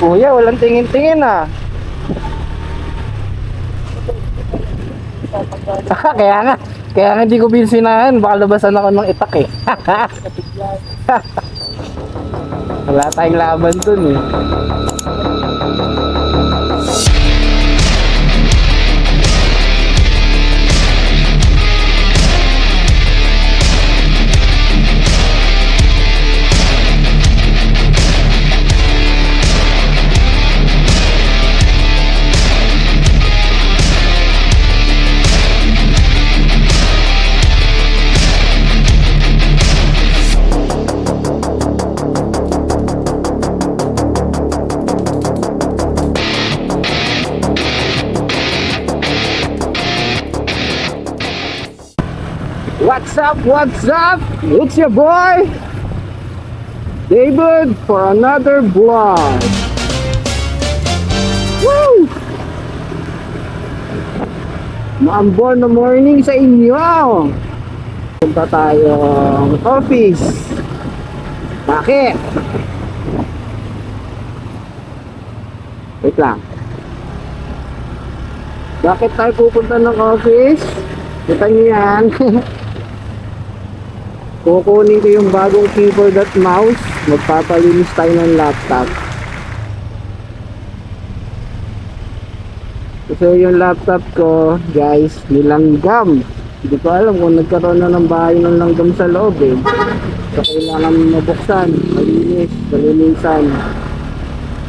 Kuya, walang tingin-tingin ah. Kaya nga. Kaya nga hindi ko binsinahan. Baka labasan ako ng itak eh. Wala tayong laban dun eh. What's up? What's up? It's your boy David for another vlog. Woo! Maambon na morning sa inyo. Punta tayong office. Bakit? Wait lang. Bakit tayo pupunta ng office? Kita niyo yan. Kukunin ko yung bagong keyboard at mouse. Magpapalinis tayo ng laptop. Kasi yung laptop ko, guys, nilanggam. Hindi ko alam kung nagkaroon na ng bahay ng langgam sa loob eh. So kailangan mabuksan, malinis, malinisan.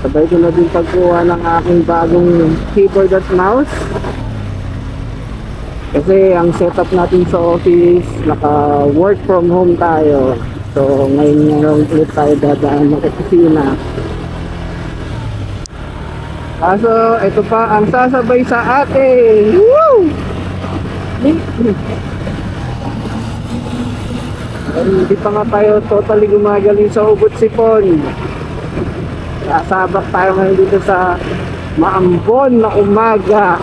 Sabay ko na din pagkuha ng aking bagong keyboard at mouse. Kasi ang setup natin sa office, naka work from home tayo. So ngayon nga ulit tayo dadaan ng opisina. Kaso ito pa ang sasabay sa atin. Woo! Hindi pa nga tayo totally gumagaling sa ubot sipon. Sasabak tayo ngayon dito sa maambon na umaga.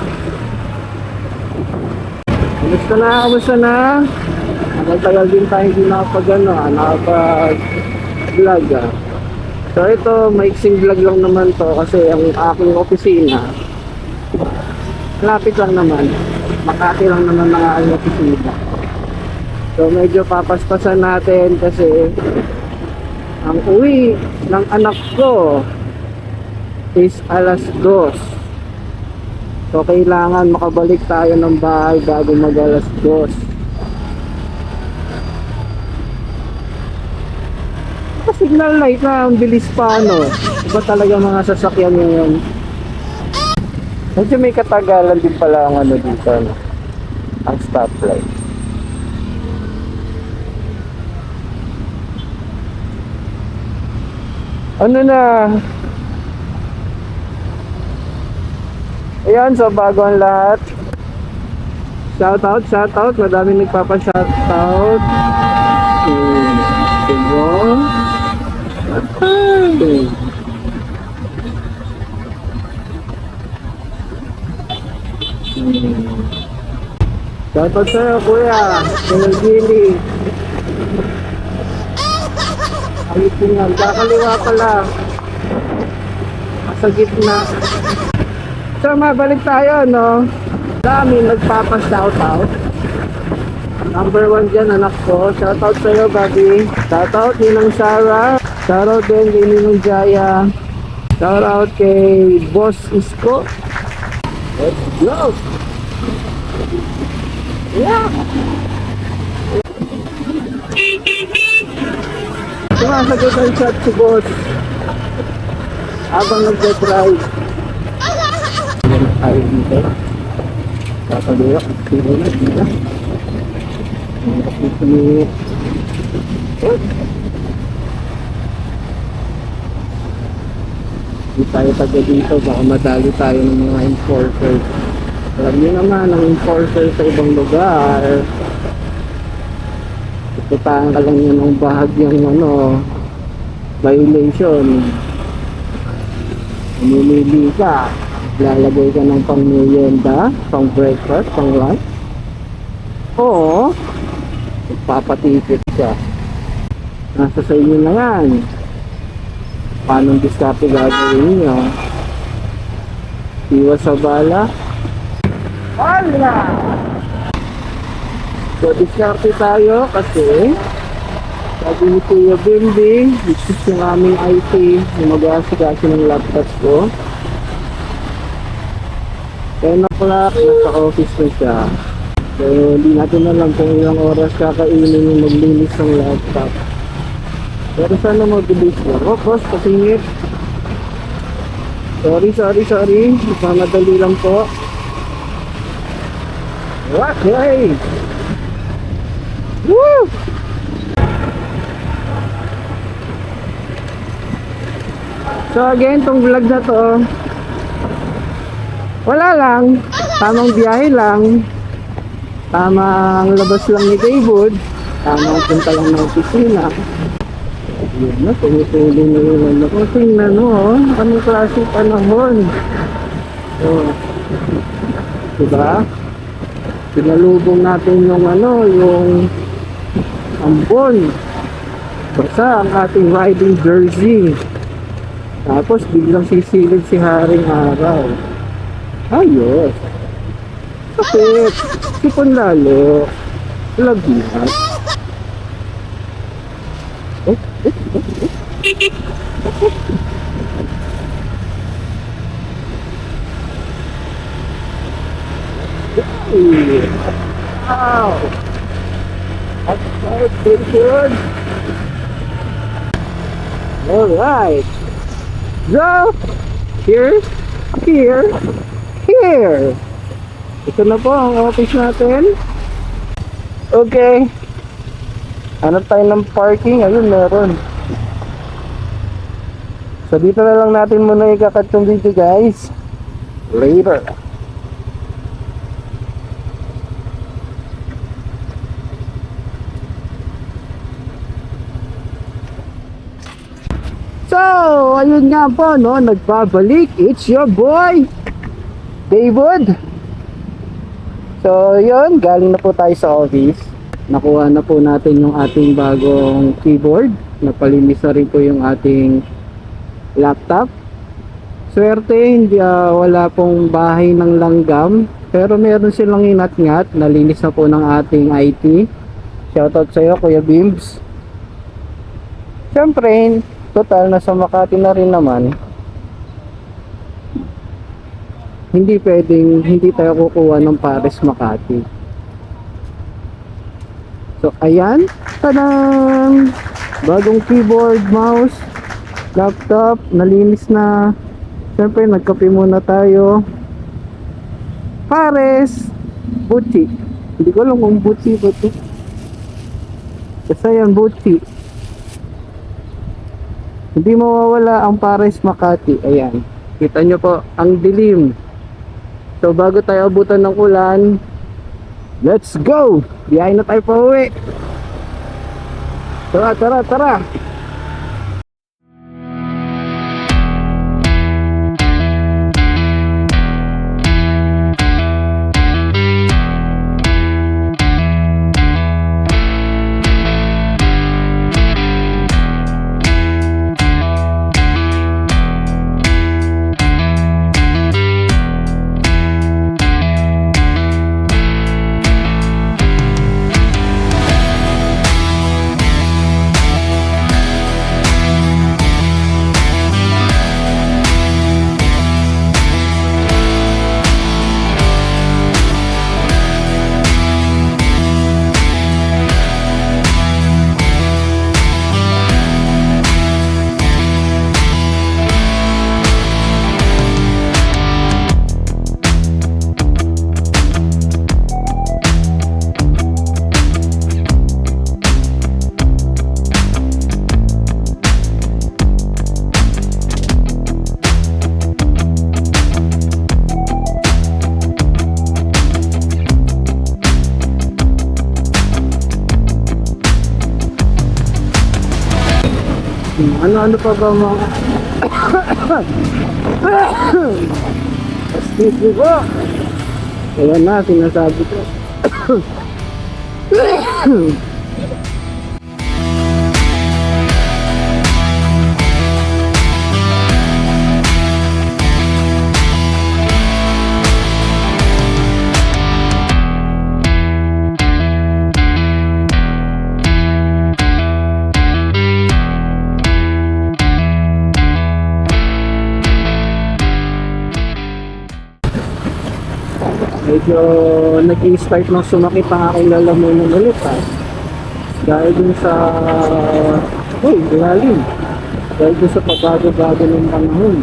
Kamusta na? Kamusta na? Tagal din tayo hindi nakapag-vlog ah. So ito, maiksing vlog lang naman to kasi ang aking opisina lapit lang naman. Makati lang naman ng aking opisina. So medyo papaspasan natin kasi ang uwi ng anak ko is alas 2. So kailangan makabalik tayo ng bahay bago mag alas 2. Signal light na ang bilis pa no. Iba talaga mga sasakyan ngayon. Medyo may katagalan din pala ang ano dito no? Ang stoplight. Ano na? Ayan, so bago ang lahat. Shoutout. Madami nagpapa-shoutout. Diba? Shoutout sa'yo, kuya. Kuya Gili. Ayos din yan. Kakaliwa pala. Sa gitna. So mabalik tayo no. Dami nagpapa-shoutout. Number 1 dyan anak ko. Shoutout sa'yo Gabi. Shoutout Ninang Sarah. Shoutout din kay Ninang Jaya. Shoutout kay Boss Isko. Let's go. Yeah. Sumasagot ang shot si Boss habang nagdadrive. Tayo dito papaluyok dito na dito hindi tayo taga dito baka madali tayo ng mga enforcers. Alam niyo naman ang enforcer sa ibang lugar itutaan ka lang yun ng bahagyang ano violation. Umimili ka, lalagay ka ng pang merienda, pang breakfast, pang lunch. Oo, magpapatipid ka. Nasa sa inyo na yan. Paano diskarte gagawin nyo? Iwas sa bala. Wala! So, diskarte tayo kasi sabi ni Kuya Bimbi, which is yung aming IT, yung mag-aasikaso ng laptop ko. 10 o'clock, nasa office na siya. So, hindi natin alam kung ilang oras kakainin yung maglinis ng laptop. Pero sana mabilis na. Oh, boss, pasingit. Sorry. Ipamadali lang po. Okay! Woo! So again, tong vlog na to, wala lang, tamang biyahe lang, tamang labas lang ni David, tamang punta lang ng opisina. Yun na, tumutulong na yun ako. Tingnan mo, anong klase panahon. So, diba? Pinalubong natin yung yung ambon. Basta ang ating riding jersey. Tapos biglang sisilid si Haring Araw. Ayos. Sakit. Sipon lalo. Lagnat. Wow. That's pretty good. Alright. So, here. Ito na po ang office natin. Okay. Hanap tayo ng parking. Ayun, meron. So, dito na lang natin muna ikakat yung video, guys. Later. So, ayun nga po, no, nagbabalik. It's your boy, David. So, yun, galing na po tayo sa office. Nakuha na po natin yung ating bagong keyboard. Napalinis na rin po yung ating laptop. Swerte, hindi, wala pong bahay ng langgam. Pero meron silang inat-ngat. Nalinis na po ng ating IT. Shoutout sa'yo, Kuya Bimbs. Siyempre, total, nasa Makati na rin naman. Hindi pwedeng, hindi tayo kukuha ng Pares Makati. So, ayan. Tadang! Bagong keyboard, mouse, laptop, nalinis na. Siyempre, nagkape muna tayo. Pares! Buti. Hindi ko alam kung buti ba ito. Basta yan, buti. Hindi mawawala ang Pares Makati. Ayan. Kita nyo po, ang dilim. So bago tayo abutan ng ulan, let's go! Biyahe na tayo pa uwi. Tara. Ano pa ba mga excuse me po. Ayan na, sinasabi ko. Medyo nag-i-start ng sumakit ang aking lalamunan ulit ha. Dahil dun sa... Uy, lalim. Dahil dun sa pabago-bago ng panahon.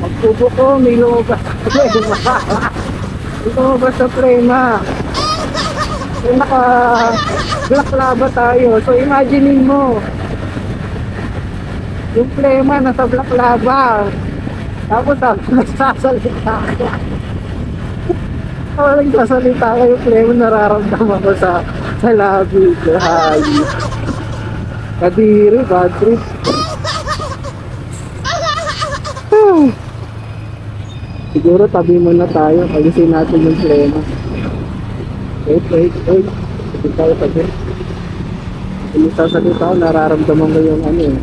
Pagpupo ko, may lumabas sa prema. May lumabas sa prema. So, naka-black lava tayo. So, imaginein mo. Yung prema nasa black lava. Tapos nagsasalita ako. Nagsasalita ko yung prema, nararamdaman ko sa labi. Kadiri, bad trip. Siguro tabi muna tayo, alisin natin yung prema. Wait. Hindi tayo tabi. Kung sasalita ko, nararamdaman ko yung ano eh.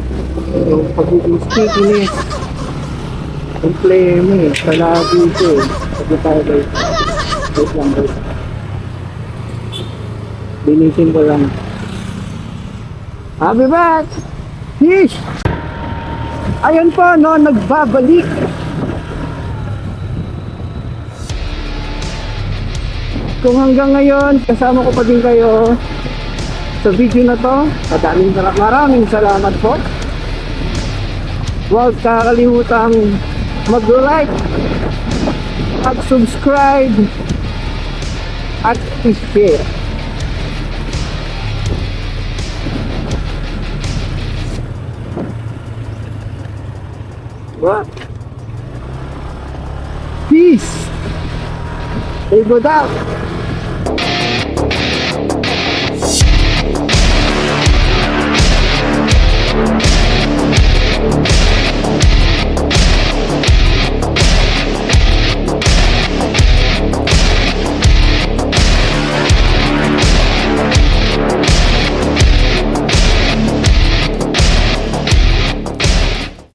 Yung pagiging stickiness. Yung prema eh, sa labi ko eh. Tabi tayo guys. Wait lang guys. Linisin ko lang. I'll be back! Fish! Ayun po, no, nagbabalik. Kung hanggang ngayon, kasama ko pa din kayo sa video na to, maraming salamat po. Huwag kakalimutang mag-like at subscribe at i-share. What? Peace! Stay good out!